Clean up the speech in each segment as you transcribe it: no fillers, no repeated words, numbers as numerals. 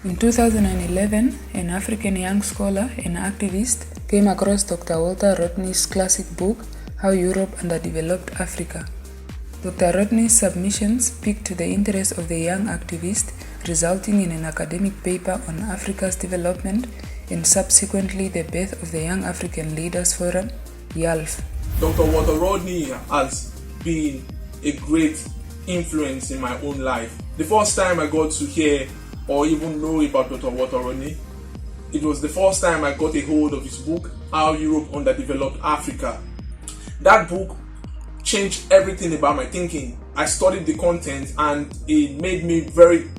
In 2011, an African young scholar and activist came across Dr. Walter Rodney's classic book, How Europe Underdeveloped Africa. Dr. Rodney's submissions piqued the interest of the young activist, resulting in an academic paper on Africa's development and subsequently the birth of the Young African Leaders Forum, Yalf. Dr. Walter Rodney has been a great influence in my own life. The first time I got to hear or even know about Dr. Walter Rodney, it was the first time I got a hold of his book, How Europe Underdeveloped Africa. That book changed everything about my thinking. I studied the content and it made me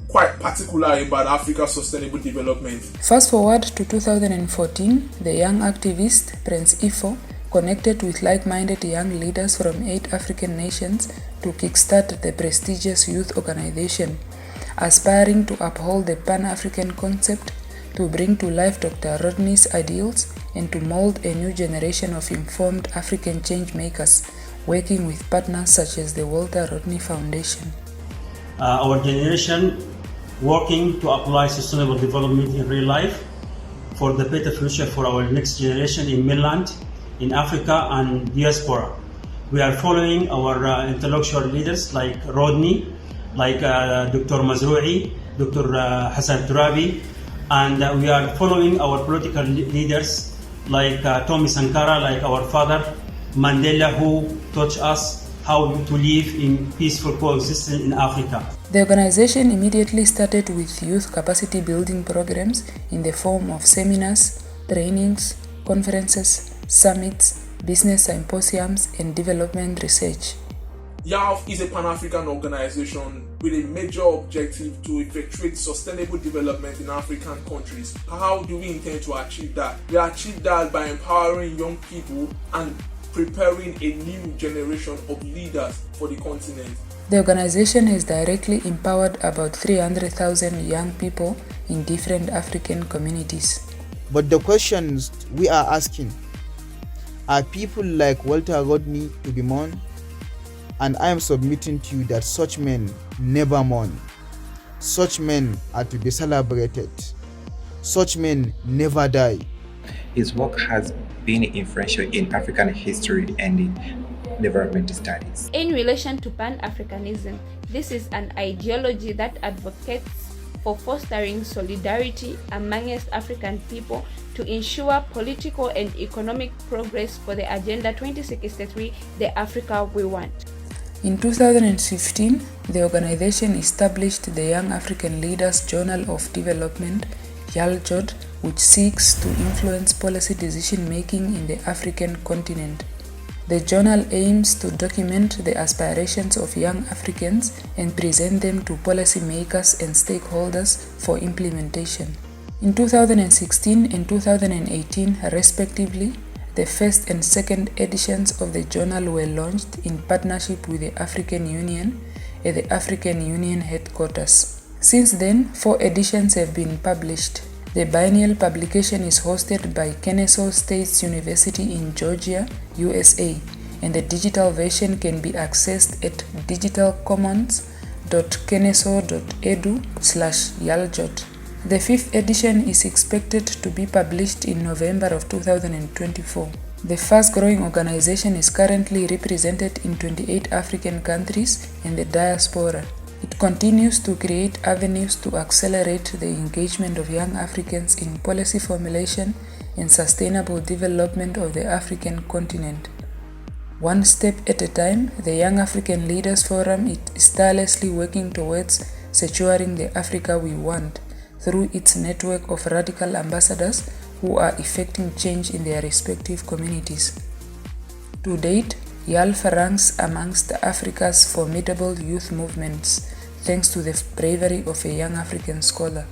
quite particular about Africa's sustainable development. Fast forward to 2014, the young activist Prince Ifo connected with like-minded young leaders from 8 African nations to kickstart the prestigious youth organization, aspiring to uphold the Pan-African concept, to bring to life Dr. Rodney's ideals, and to mold a new generation of informed African change makers, working with partners such as the Walter Rodney Foundation. Our generation working to apply sustainable development in real life for the better future for our next generation in mainland, in Africa and diaspora. We are following our intellectual leaders like Rodney, like Dr. Mazrui, Dr. Hassan Turabi, and we are following our political leaders like Tommy Sankara, like our father Mandela, who taught us how to live in peaceful coexistence in Africa. The organization immediately started with youth capacity building programs in the form of seminars, trainings, conferences, summits, business symposiums, and development research. Yalf is a Pan-African organization with a major objective to effectuate sustainable development in African countries. How do we intend to achieve that? We achieve that by empowering young people and preparing a new generation of leaders for the continent. The organization has directly empowered about 300,000 young people in different African communities. But the questions we are asking, are people like Walter Rodney to be mourned? And I am submitting to you that such men never mourn. Such men are to be celebrated. Such men never die. His work has been influential in African history and in development studies. In relation to Pan-Africanism, this is an ideology that advocates for fostering solidarity amongst African people to ensure political and economic progress for the Agenda 2063, the Africa we want. In 2015, the organization established the Young African Leaders Journal of Development, YALJOD, which seeks to influence policy decision-making in the African continent. The journal aims to document the aspirations of young Africans and present them to policymakers and stakeholders for implementation. In 2016 and 2018, respectively, the first and second editions of the journal were launched in partnership with the African Union at the African Union headquarters. Since then, 4 editions have been published. The biennial publication is hosted by Kennesaw State University in Georgia, USA, and the digital version can be accessed at digitalcommons.kennesaw.edu/yaljot. The 5th edition is expected to be published in November of 2024. The fast-growing organization is currently represented in 28 African countries and the diaspora. It continues to create avenues to accelerate the engagement of young Africans in policy formulation and sustainable development of the African continent. One step at a time, the Young African Leaders Forum is tirelessly working towards securing the Africa we want through its network of radical ambassadors who are effecting change in their respective communities. To date, Yalf ranks amongst Africa's formidable youth movements, thanks to the bravery of a young African scholar.